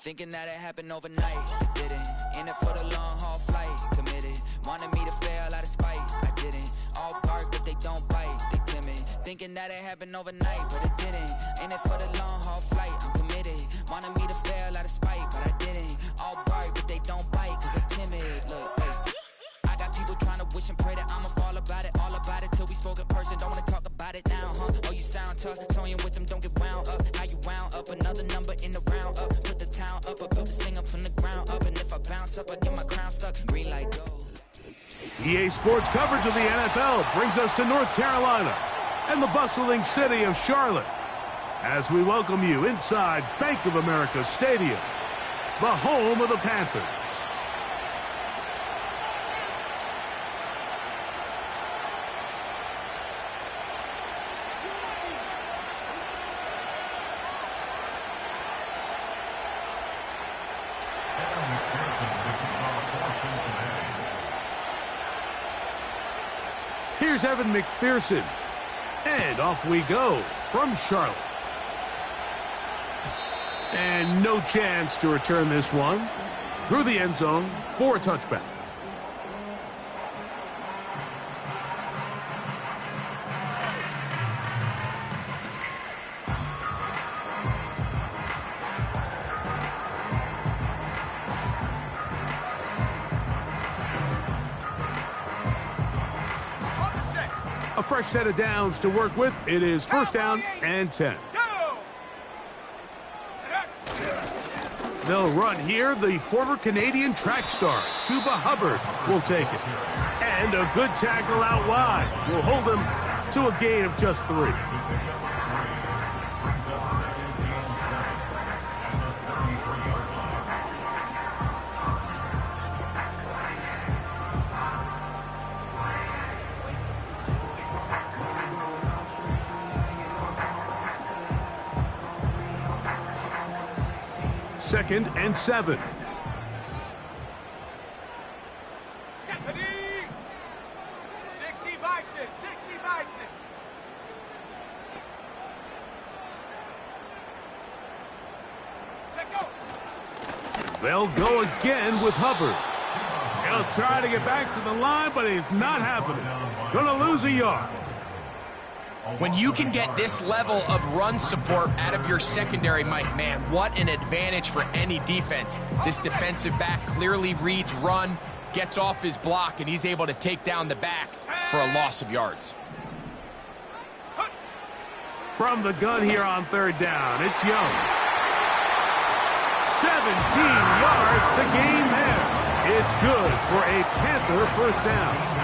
Thinking that it happened overnight, it didn't. In it for the long haul flight, committed. Wanted me to fail out of spite, I didn't. All bark but they don't bite, they timid. Thinking that it happened overnight, but it didn't. In it for the long haul flight, I'm committed. Wanted me to fail out of spite, but I didn't. All bark but they don't bite, cause I'm timid. Look, hey. I got people trying to wish and pray that I'ma fall about it, all about it till we spoke in person. Don't wanna talk about it now, huh? Oh, you sound tough, toying with them, don't get wound up. How you wound up? Another number in the round up. Put the town up, I built this thing up from the ground up. And if I bounce up, I get my crown stuck. Green light go. EA Sports coverage of the NFL brings us to North Carolina and the bustling city of Charlotte as we welcome you inside Bank of America Stadium, the home of the Panthers. Here's Evan McPherson. And off we go from Charlotte. And no chance to return this one through the end zone for a touchback. A fresh set of downs to work with. It is first down and 10. They'll run here. The former Canadian track star, Chuba Hubbard, will take it. And a good tackle out wide will hold them to a gain of just 3. Second and 7. Stephanie! 60 Bison! 60 Bison! Check go! They'll go again with Hubbard. He'll try to get back to the line, but it's not happening. Gonna lose a yard. When you can get this level of run support out of your secondary, Mike, man, what an advantage for any defense. This defensive back clearly reads run, gets off his block, and he's able to take down the back for a loss of yards. From the gun here on third down, it's Young. 17 yards, the gain there. It's good for a Panther first down.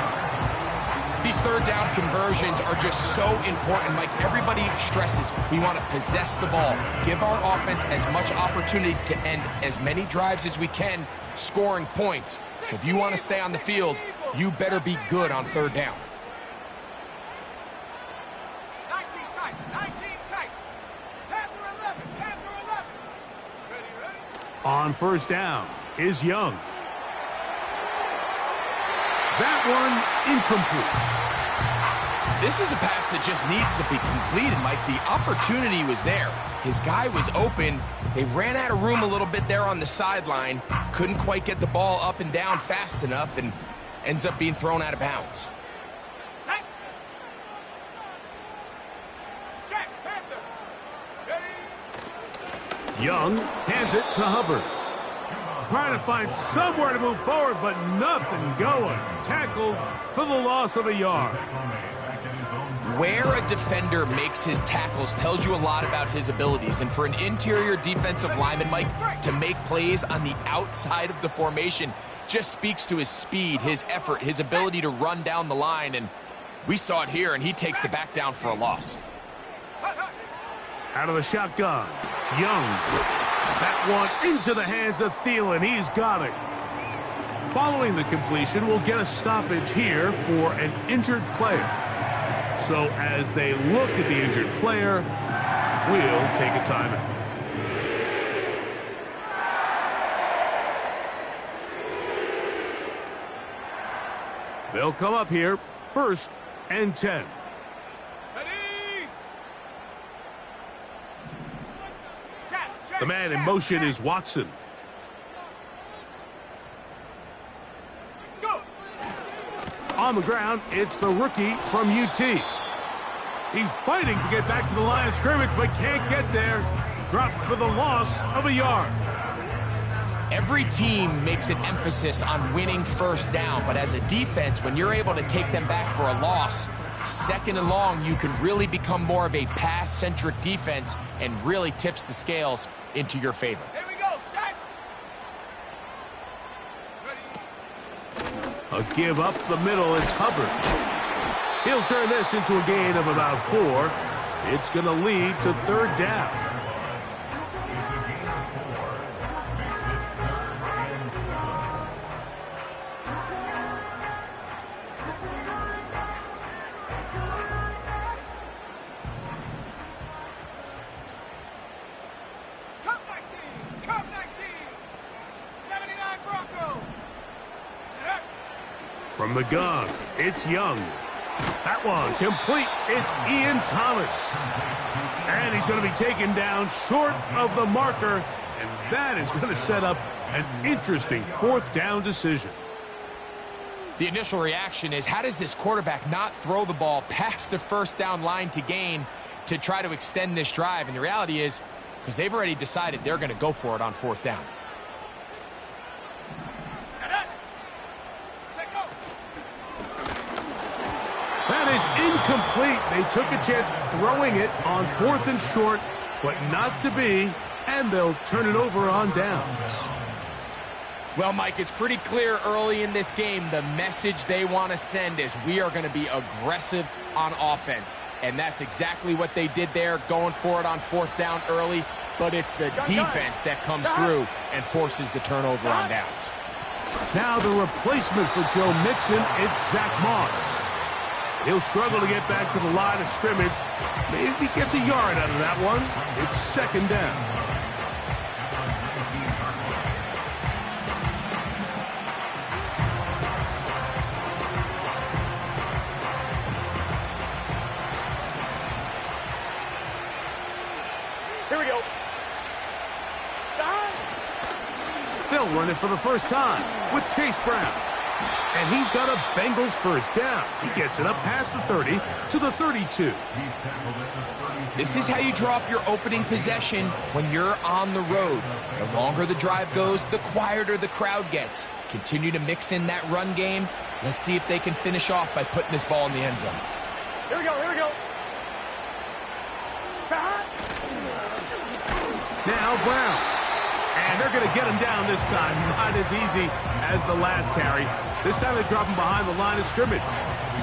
These third down conversions are just so important. Like everybody stresses, we want to possess the ball, give our offense as much opportunity to end as many drives as we can, scoring points. So if you want to stay on the field, you better be good on third down. 19 tight, 19 tight. Panther 11, Panther 11. Ready? On first down is Young. That one incomplete. This is a pass that just needs to be completed, Mike. The opportunity was there. His guy was open. They ran out of room a little bit there on the sideline. Couldn't quite get the ball up and down fast enough and ends up being thrown out of bounds. Check, Panther. Ready? Young hands it to Hubbard. Trying to find somewhere to move forward, but nothing going. Tackled for the loss of a yard. Where a defender makes his tackles tells you a lot about his abilities. And for an interior defensive lineman, Mike, to make plays on the outside of the formation just speaks to his speed, his effort, his ability to run down the line. And we saw it here, and he takes the back down for a loss. Out of the shotgun, Young. That one into the hands of Thielen. He's got it. Following the completion, we'll get a stoppage here for an injured player. So as they look at the injured player, we'll take a timeout. They'll come up here, first and 10. Ready? Check, check. The man in motion is Watson. Go. On the ground, it's the rookie from UT. He's fighting to get back to the line of scrimmage, but can't get there. Dropped for the loss of a yard. Every team makes an emphasis on winning first down, but as a defense, when you're able to take them back for a loss, second and long, you can really become more of a pass-centric defense and really tips the scales into your favor. Here we go, set. Ready. A give up the middle, it's Hubbard. He'll turn this into a gain of about 4. It's going to lead to third down. Cup 19. Cup 19. 79 Bronco. From the gun, it's Young. That one complete. It's Ian Thomas. And he's going to be taken down short of the marker. And that is going to set up an interesting fourth down decision. The initial reaction is, how does this quarterback not throw the ball past the first down line to gain to try to extend this drive? And the reality is, because they've already decided they're going to go for it on fourth down. That is incomplete. They took a chance throwing it on fourth and short, but not to be, and they'll turn it over on downs. Well, Mike, it's pretty clear early in this game the message they want to send is we are going to be aggressive on offense. And that's exactly what they did there, going for it on fourth down early. But it's the defense that comes through and forces the turnover on downs. Now the replacement for Joe Mixon, it's Zach Moss. He'll struggle to get back to the line of scrimmage. Maybe he gets a yard out of that one. It's second down. Here we go. They'll run it for the first time with Chase Brown. And he's got a Bengals first down. He gets it up past the 30 to the 32. This is how you draw up your opening possession when you're on the road. The longer the drive goes, the quieter the crowd gets. Continue to mix in that run game. Let's see if they can finish off by putting this ball in the end zone. Here we go, here we go. Now Brown. And they're going to get him down this time. Not as easy as the last carry. This time they drop him behind the line of scrimmage.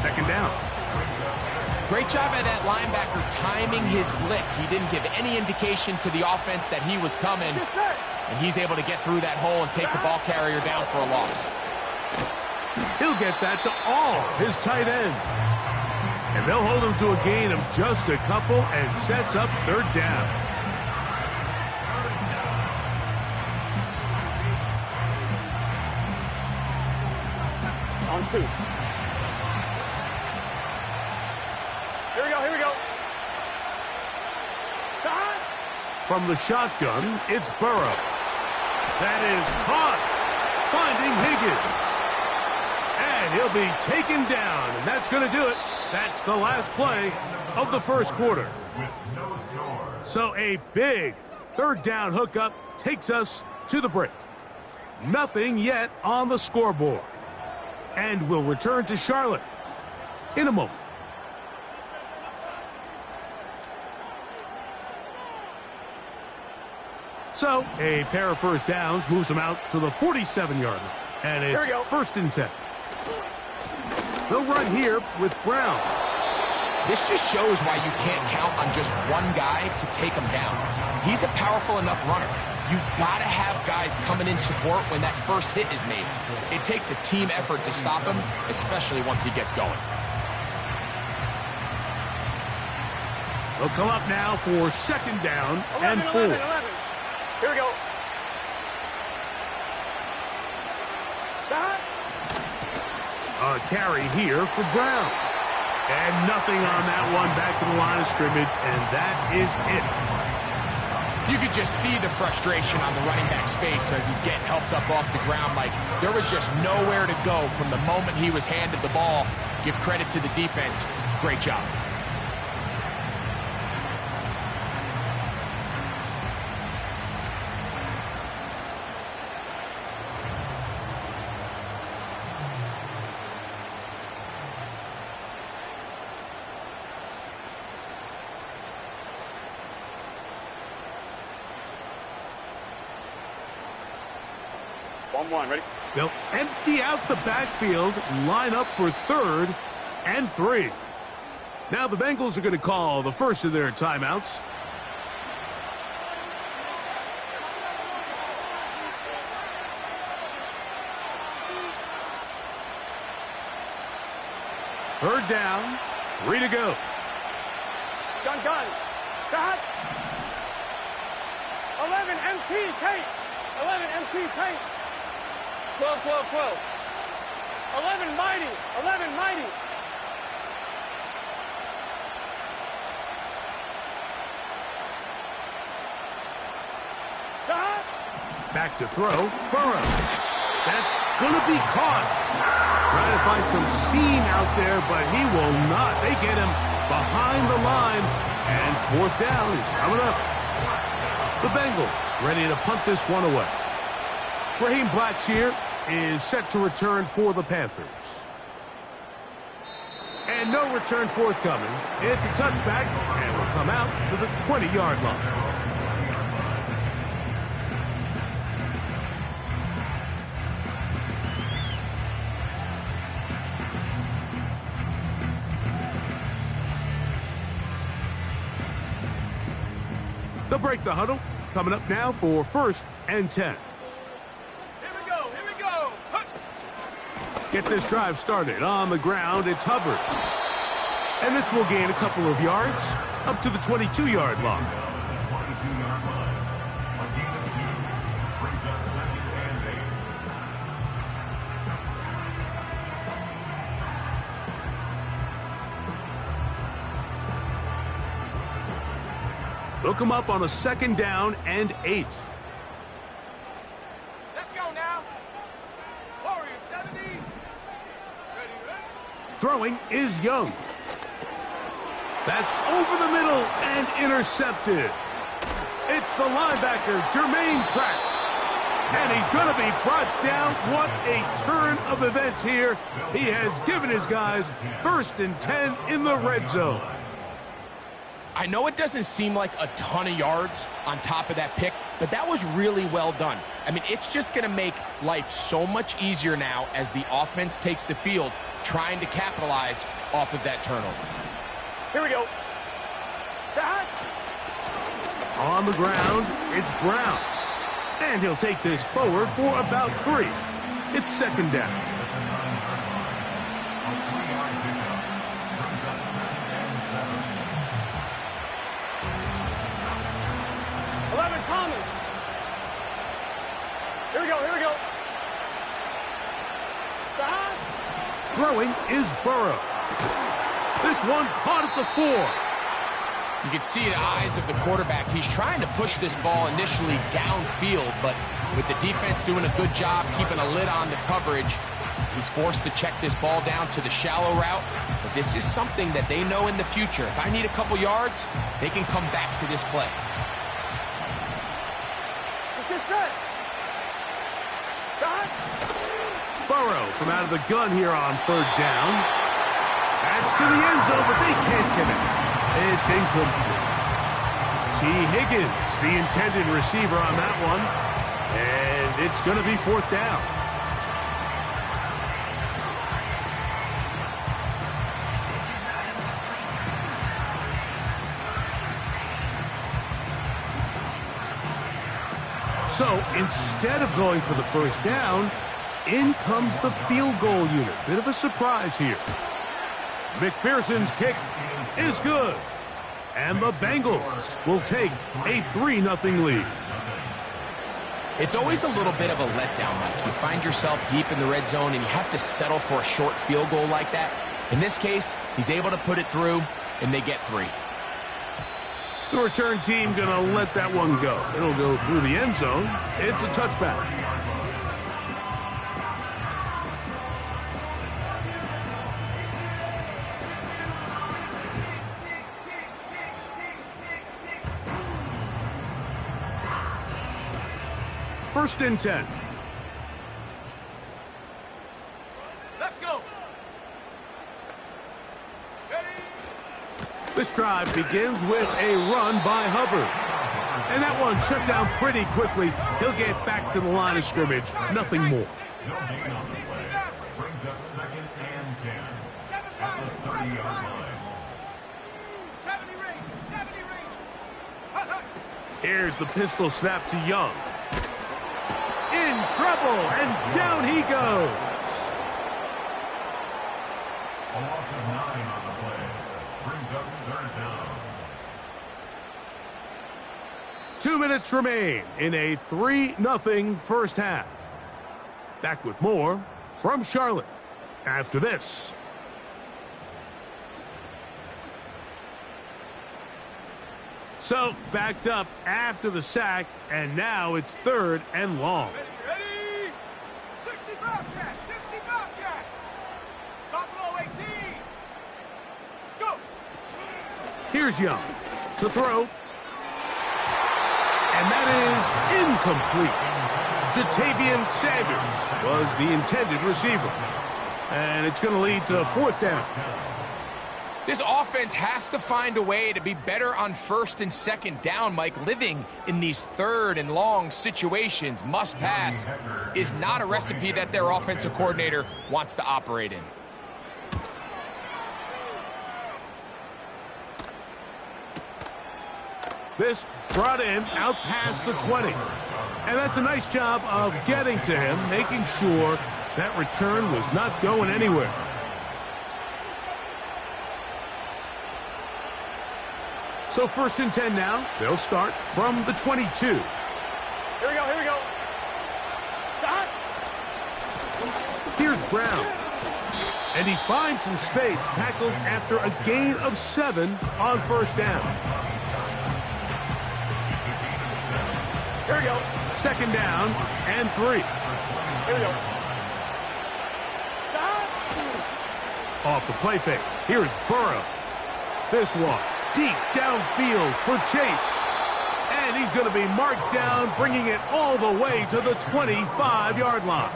Second down. Great job by that linebacker timing his blitz. He didn't give any indication to the offense that he was coming. And he's able to get through that hole and take the ball carrier down for a loss. He'll get that to all his tight end. And they'll hold him to a gain of just a couple and sets up third down. On 2. Here we go, here we go. From the shotgun, it's Burrow. That is caught, finding Higgins. And he'll be taken down, and that's going to do it. That's the last play of the first quarter. So a big third down hookup takes us to the break. Nothing yet on the scoreboard. And we'll return to Charlotte in a moment. So, a pair of first downs moves them out to the 47-yard line. And it's first and 10. They'll run here with Brown. This just shows why you can't count on just one guy to take him down. He's a powerful enough runner. You got to have guys coming in support when that first hit is made. It takes a team effort to stop him, especially once he gets going. They'll come up now for second down and 4. 11. Here we go. A carry here for Brown. And nothing on that one, back to the line of scrimmage, and that is it. You could just see the frustration on the running back's face as he's getting helped up off the ground. Like, there was just nowhere to go from the moment he was handed the ball. Give credit to the defense. Great job. One, ready? They'll empty out the backfield, line up for 3rd and 3. Now the Bengals are going to call the first of their timeouts. Third down, 3 to go. Gun. Shot. 11 MT, Kate. 11 MT, Kate. 12. 11 mighty. Shot. Back to throw, Burrow. That's going to be caught. Trying to find some seam out there, but he will not. They get him behind the line, and 4th down is coming up. The Bengals ready to punt this one away. Raheem Blackshear is set to return for the Panthers. And no return forthcoming. It's a touchback, and will come out to the 20-yard line. They'll break the huddle. Coming up now for 1st and 10. Here we go. Get this drive started. On the ground, it's Hubbard. And this will gain a couple of yards up to the 22-yard line. They'll come up on a 2nd down and 8. Let's go now. Warrior 70. Ready. Throwing is Young. That's over the middle and intercepted. It's the linebacker, Jermaine Pratt. And he's going to be brought down. What a turn of events here. He has given his guys 1st and 10 in the red zone. I know it doesn't seem like a ton of yards on top of that pick, but that was really well done. I mean, it's just going to make life so much easier now as the offense takes the field, trying to capitalize off of that turnover. Here we go. Shot. On the ground, it's Brown. And he'll take this forward for about 3. It's 2nd down. Thomas. Here we go. Shot. Throwing is Burrow. This one caught at the 4. You can see the eyes of the quarterback. He's trying to push this ball initially downfield, but with the defense doing a good job keeping a lid on the coverage, he's forced to check this ball down to the shallow route. But this is something that they know in the future. If I need a couple yards, they can come back to this play. Burrow from out of the gun here on 3rd down. That's to the end zone, but they can't connect. It's incomplete. T. Higgins, the intended receiver on that one. And it's going to be 4th down. So instead of going for the 1st down, in comes the field goal unit. Bit of a surprise here. McPherson's kick is good. And the Bengals will take a 3-0 lead. It's always a little bit of a letdown, Mike. You find yourself deep in the red zone and you have to settle for a short field goal like that. In this case, he's able to put it through, and they get 3. The return team going to let that one go. It'll go through the end zone. It's a touchback. First and 10. Let's go. This drive begins with a run by Hubbard. And that one shut down pretty quickly. He'll get back to the line of scrimmage. Nothing more. No gain on the play. Brings up second and 10 at the 30-yard line. 70 range. Here's the pistol snap to Young. In trouble, and down he goes. A loss of 9 on the play. Brings up third down. 2 minutes remain in a 3-0 first half. Back with more from Charlotte after this. So, backed up after the sack, and now it's 3rd and long. Ready? 60 Bobcat, 60 Bobcat. Top low 18. Go. Here's Young to throw. And that is incomplete. Jatavian Sanders was the intended receiver. And it's going to lead to 4th down. This offense has to find a way to be better on 1st and 2nd down, Mike. Living in these 3rd and long situations, must pass, is not a recipe that their offensive coordinator wants to operate in. This brought in out past the 20. And that's a nice job of getting to him, making sure that return was not going anywhere. So 1st and 10 now. They'll start from the 22. Here we go, here we go. Stop. Here's Brown. And he finds some space, tackled after a gain of 7 on 1st down. Here we go. 2nd down and 3. Here we go. Stop. Off the play fake. Here's Burrow. This one deep downfield for Chase. And he's going to be marked down, bringing it all the way to the 25-yard line.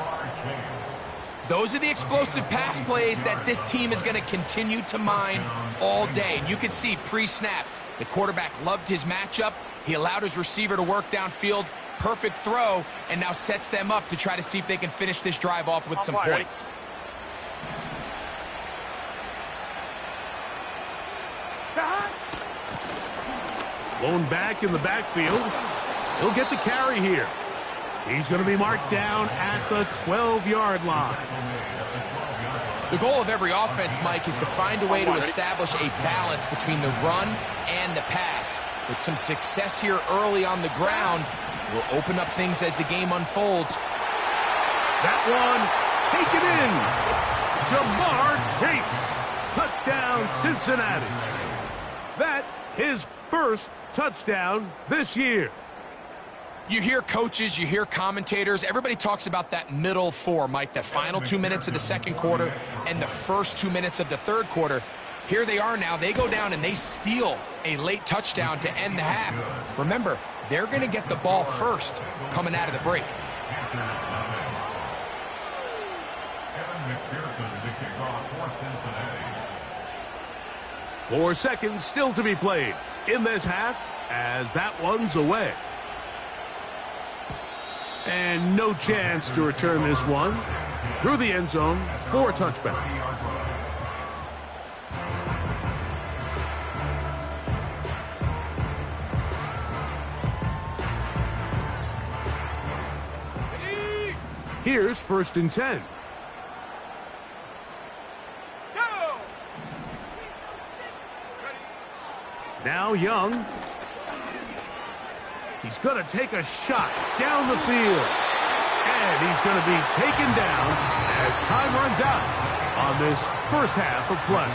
Those are the explosive pass plays that this team is going to continue to mine all day. And you can see pre-snap, the quarterback loved his matchup. He allowed his receiver to work downfield. Perfect throw, and now sets them up to try to see if they can finish this drive off with some points. Blown back in the backfield. He'll get the carry here. He's going to be marked down at the 12-yard line. The goal of every offense, Mike, is to find a way to establish a balance between the run and the pass. With some success here early on the ground, will open up things as the game unfolds. That one taken in. Jamar Chase. Touchdown, Cincinnati. That his first touchdown this year. You hear coaches, you hear commentators, everybody talks about that middle 4, Mike, the final 2 minutes of the 2nd quarter and the first 2 minutes of the 3rd quarter. Here they are now. They go down and they steal a late touchdown to end the half. Remember, they're going to get the ball first coming out of the break. 4 seconds still to be played in this half as that one's away. And no chance to return this one through the end zone for a touchback. Here's 1st and 10. Go. Now Young. He's going to take a shot down the field. And he's going to be taken down as time runs out on this first half of play.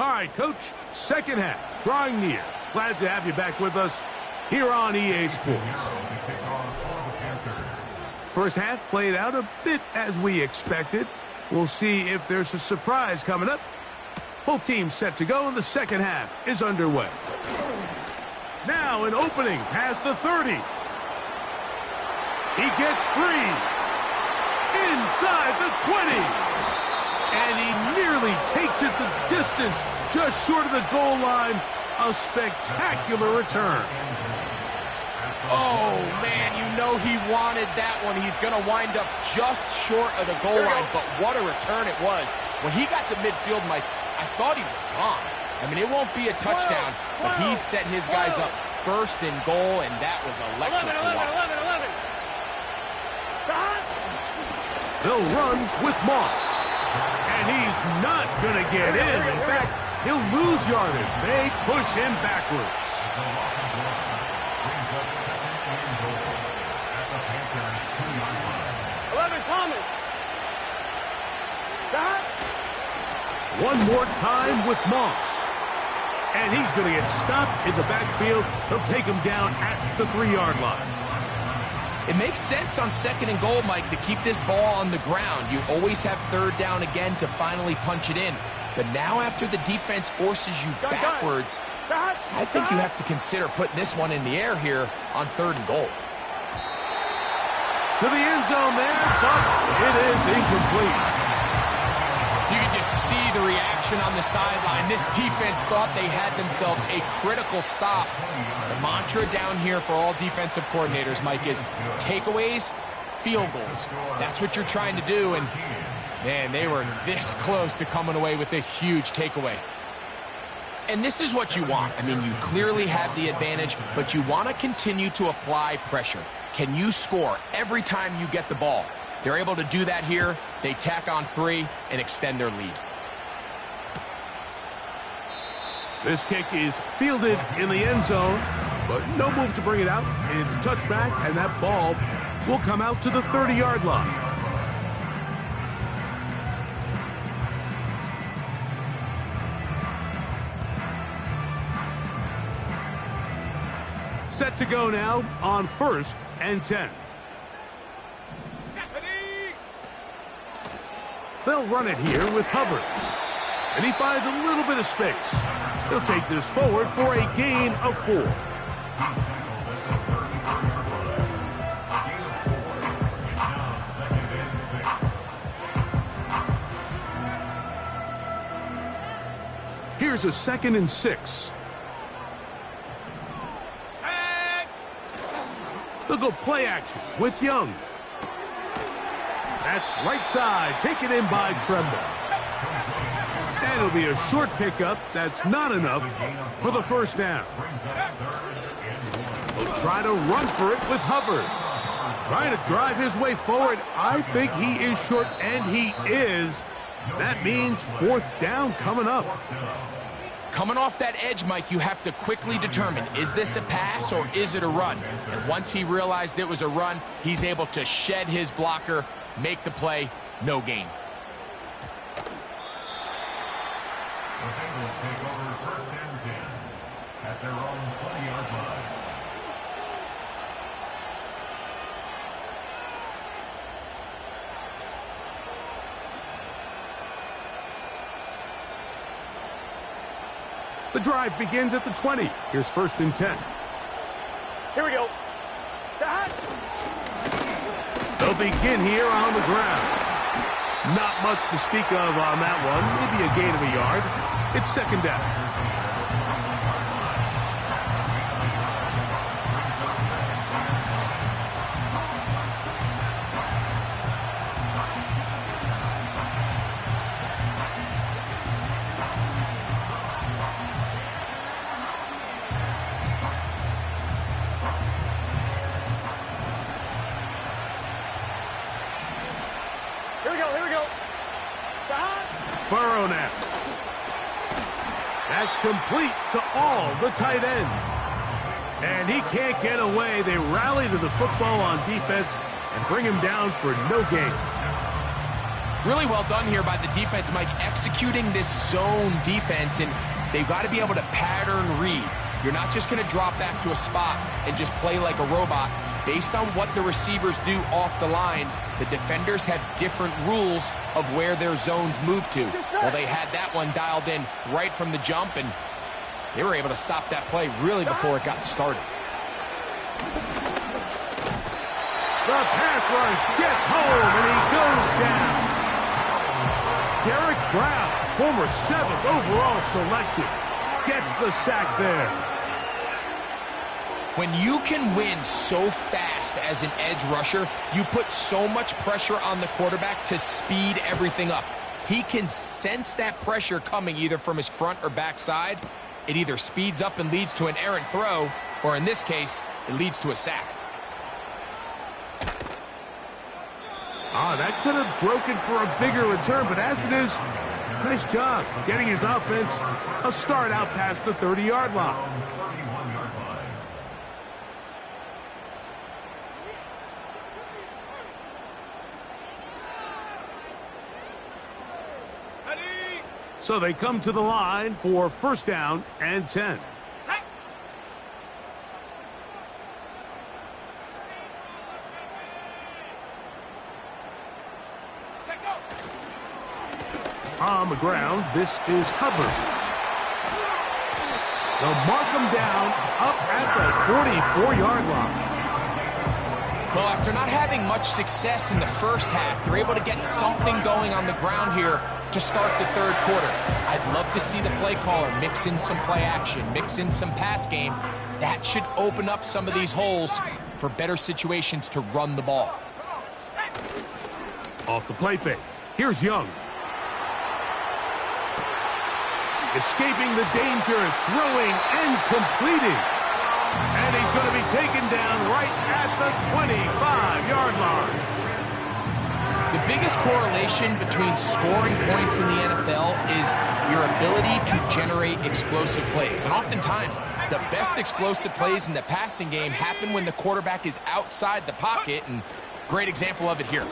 All right, Coach, second half, drawing near. Glad to have you back with us here on EA Sports. First half played out a bit as we expected. We'll see if there's a surprise coming up. Both teams set to go, and the second half is underway. Now an opening past the 30. He gets free. Inside the 20. And he nearly takes it the distance, just short of the goal line. A spectacular return. Oh, man, you know he wanted that one. He's going to wind up just short of the goal line, but what a return it was. When he got to midfield, Mike, I thought he was gone. I mean, it won't be a touchdown, but he set his guys up first in goal, and that was electric to watch. 11. They'll run with Moss. And he's not going to get in. In fact, he'll lose yardage. They push him backwards. Thomas. One more time with Moss. And he's going to get stopped in the backfield. They'll take him down at the 3-yard line. It makes sense on second and goal, Mike, to keep this ball on the ground. You always have third down again to finally punch it in. But now after the defense forces you backwards, I think you have to consider putting this one in the air here on third and goal. To the end zone there, but it is incomplete. You can just see the reaction on the sideline. This defense thought they had themselves a critical stop. The mantra down here for all defensive coordinators, Mike, is takeaways, field goals. That's what you're trying to do, and man, they were this close to coming away with a huge takeaway. And this is what you want. I mean, you clearly have the advantage, but you want to continue to apply pressure. Can you score every time you get the ball? They're able to do that here. They tack on 3 and extend their lead. This kick is fielded in the end zone, but no move to bring it out. It's touchback, and that ball will come out to the 30-yard line. Set to go now on 1st and 10. They'll run it here with Hubbard. And he finds a little bit of space. He'll take this forward for a gain of 4. Here's a 2nd and 6. They'll go play action with Young. That's right side, taken in by Tremble. And it'll be a short pickup. That's not enough for the first down. They'll try to run for it with Hubbard. Trying to drive his way forward. I think he is short, and he is. That means 4th down coming up. Coming off that edge, Mike, you have to quickly determine, is this a pass or is it a run? And once he realized it was a run, he's able to shed his blocker, make the play, no gain. The Bengals take over 1st and 10 at their own 20-yard line. The drive begins at the 20. Here's 1st and 10. Here we go. They'll begin here on the ground. Not much to speak of on that one. Maybe a gain of a yard. It's 2nd down. Burrow now. That's complete to all the tight end. And he can't get away. They rally to the football on defense and bring him down for no gain. Really well done here by the defense, Mike, executing this zone defense, and they've got to be able to pattern read. You're not just going to drop back to a spot and just play like a robot. Based on what the receivers do off the line, the defenders have different rules of where their zones move to. Well, they had that one dialed in right from the jump, and they were able to stop that play really before it got started. The pass rush gets home, and he goes down. Derek Brown, former 7th overall selection, gets the sack there. When you can win so fast as an edge rusher, you put so much pressure on the quarterback to speed everything up. He can sense that pressure coming either from his front or back side. It either speeds up and leads to an errant throw, or in this case, it leads to a sack. That could have broken for a bigger return, but as it is, nice job getting his offense a start out past the 30-yard line. So they come to the line for 1st down and 10. On the ground, this is Hubbard. They'll mark him down up at the 44-yard line. Well, after not having much success in the first half, they're able to get something going on the ground here to start the 3rd quarter. I'd love to see the play caller mix in some play action, mix in some pass game. That should open up some of these holes for better situations to run the ball. Off the play fake, here's Young. Escaping the danger, throwing and completing. And he's going to be taken down right at the 25-yard line. The biggest correlation between scoring points in the NFL is your ability to generate explosive plays. And oftentimes, the best explosive plays in the passing game happen when the quarterback is outside the pocket, and great example of it here.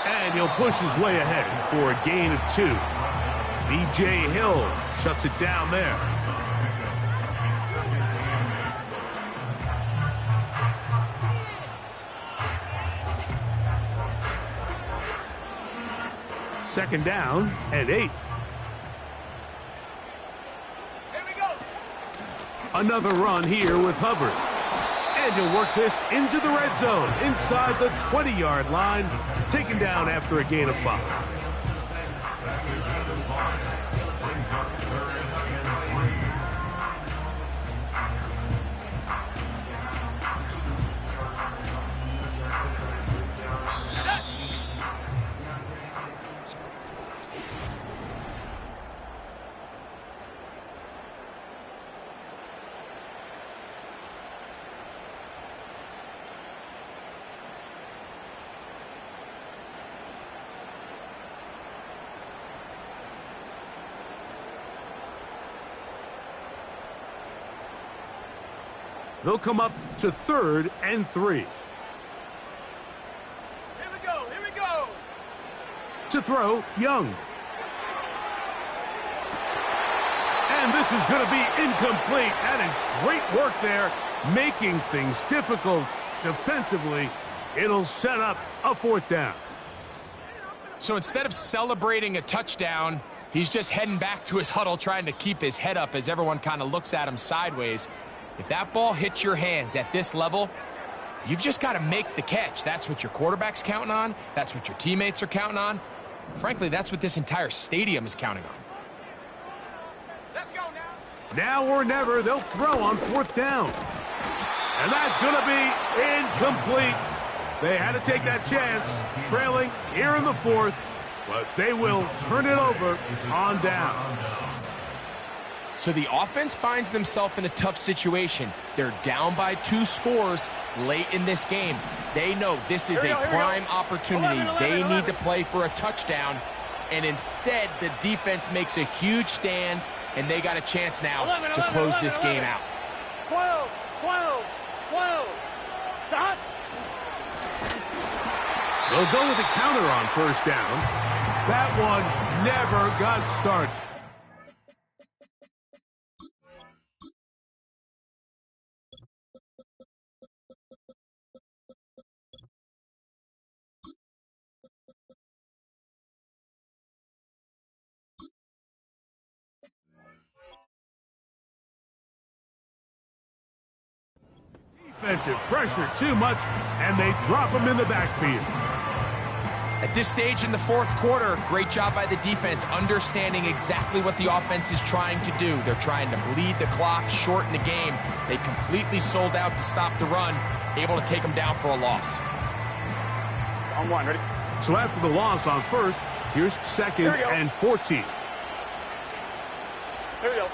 And he'll push his way ahead for a gain of 2. B.J. Hill shuts it down there. Second down and 8. Here we go. Another run here with Hubbard. And he'll work this into the red zone inside the 20-yard line, taken down after a gain of 5. They'll come up to 3rd and 3. Here we go. Here we go. To throw, Young. And this is going to be incomplete. That is great work there, making things difficult defensively. It'll set up a 4th down. So instead of celebrating a touchdown, he's just heading back to his huddle trying to keep his head up as everyone kind of looks at him sideways. If that ball hits your hands at this level, you've just got to make the catch. That's what your quarterback's counting on. That's what your teammates are counting on. Frankly, that's what this entire stadium is counting on. Let's go now. Now or never, they'll throw on 4th down. And that's going to be incomplete. They had to take that chance, trailing here in the 4th, but they will turn it over on down. So the offense finds themselves in a tough situation. They're down by 2 scores late in this game. They know this is a prime opportunity. They need to play for a touchdown. And instead, the defense makes a huge stand, and they got a chance now to close this game out. 12. Stop. They'll go with a counter on first down. That one never got started. Defensive pressure too much, and they drop him in the backfield. At this stage in the fourth quarter, great job by the defense, understanding exactly what the offense is trying to do. They're trying to bleed the clock, shorten the game. They completely sold out to stop the run, able to take them down for a loss. On one, ready? So after the loss on first, here's second and 14. Here we go.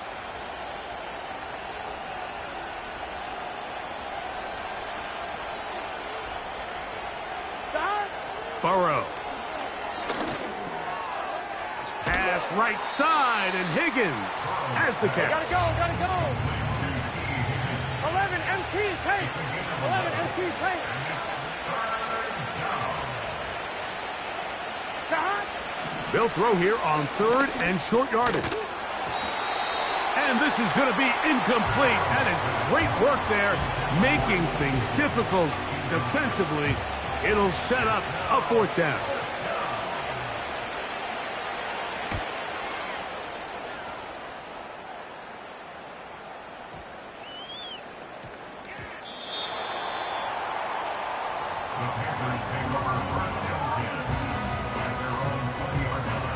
Burrow. Pass right side, and Higgins has the catch. Gotta go. 11 MT paint. 11 MT paint. They'll throw here on third and short yardage. And this is going to be incomplete. That is great work there, making things difficult defensively. It'll set up a fourth down. The Panthers take over first and 10 at their own 20-yard line.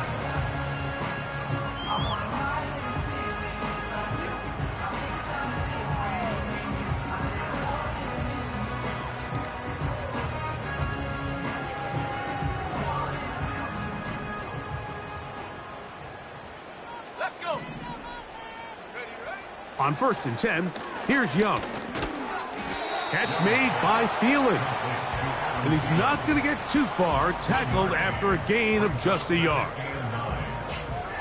Let's go. On first and 10, here's Young. Catch made by Thielen. And he's not going to get too far, tackled after a gain of just a yard.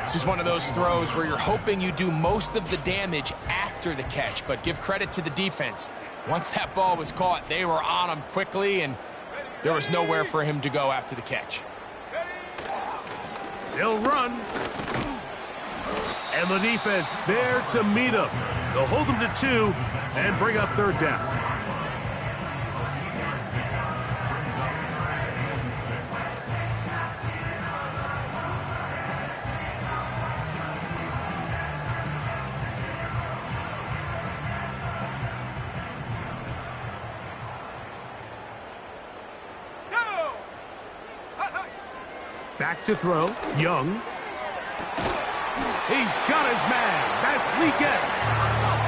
This is one of those throws where you're hoping you do most of the damage after the catch, but give credit to the defense. Once that ball was caught, they were on him quickly, and there was nowhere for him to go after the catch. They'll run. And the defense there to meet him. They'll hold him to 2 and bring up third down. Back to throw, Young. He's got his man. That's Leggett.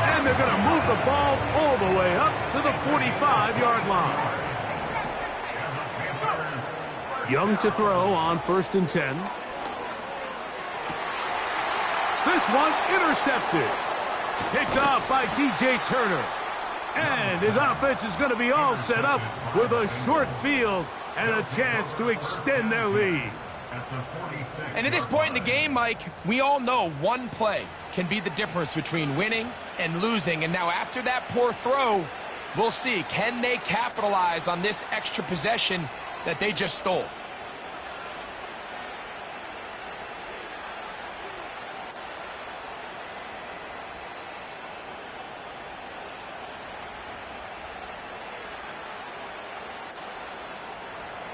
And they're going to move the ball all the way up to the 45-yard line. Young to throw on first and 10. This one intercepted. Picked off by DJ Turner. And his offense is going to be all set up with a short field and a chance to extend their lead. And at this point in the game, Mike, we all know one play can be the difference between winning and losing. And now after that poor throw, we'll see, can they capitalize on this extra possession that they just stole?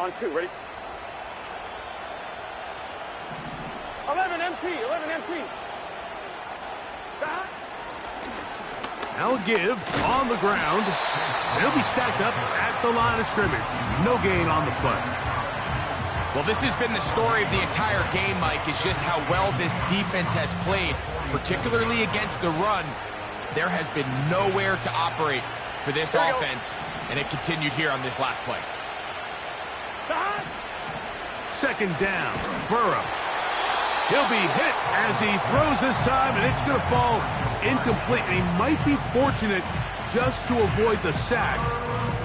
On 2, ready? 11 MT, 11 MT. They'll give on the ground. They'll be stacked up at the line of scrimmage. No gain on the play. Well, this has been the story of the entire game, Mike, is just how well this defense has played, particularly against the run. There has been nowhere to operate for this offense, and it continued here on this last play. Second down, Burrow. He'll be hit as he throws this time, and it's going to fall incomplete. And he might be fortunate just to avoid the sack,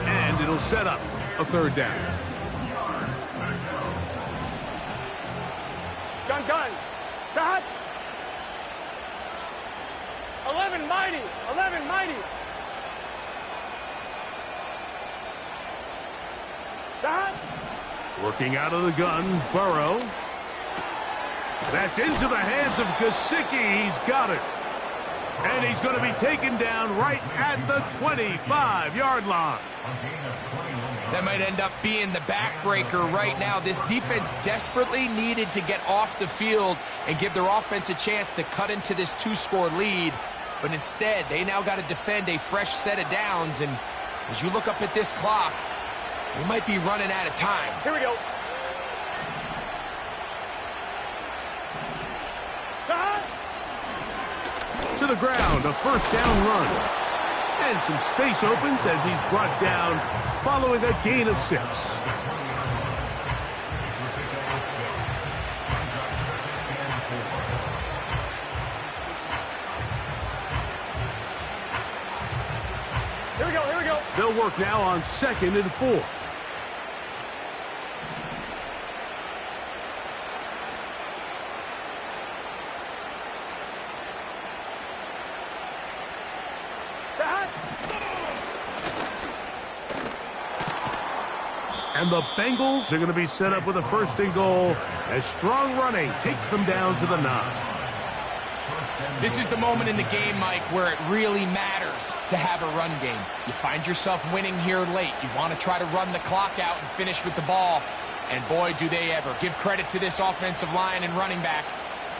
and it'll set up a third down. Gun. Dot. 11 mighty. 11 mighty. Dot. Working out of the gun, Burrow. That's into the hands of Gesicki. He's got it. And he's going to be taken down right at the 25-yard line. That might end up being the backbreaker right now. This defense desperately needed to get off the field and give their offense a chance to cut into this 2-score lead. But instead, they now got to defend a fresh set of downs. And as you look up at this clock, they might be running out of time. Here we go. To the ground, a first down run. And some space opens as he's brought down following a gain of 6. Here we go, here we go. They'll work now on 2nd and 4. And the Bengals are going to be set up with a 1st and goal as strong running takes them down to the 9. This is the moment in the game, Mike, where it really matters to have a run game. You find yourself winning here late. You want to try to run the clock out and finish with the ball. And boy, do they ever. Give credit to this offensive line and running back.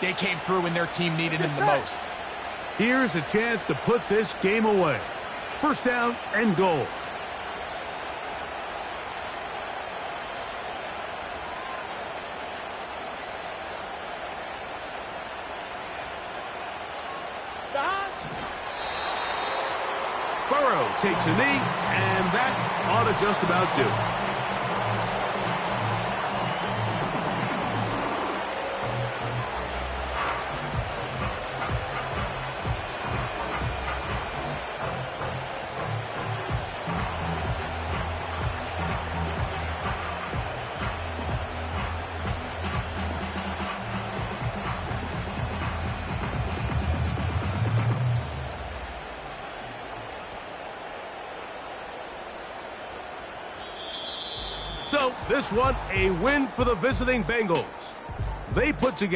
They came through when their team needed them the most. Here's a chance to put this game away. 1st down and goal. Burrow takes a knee, and that ought to just about do it. So, this one, a win for the visiting Bengals. They put together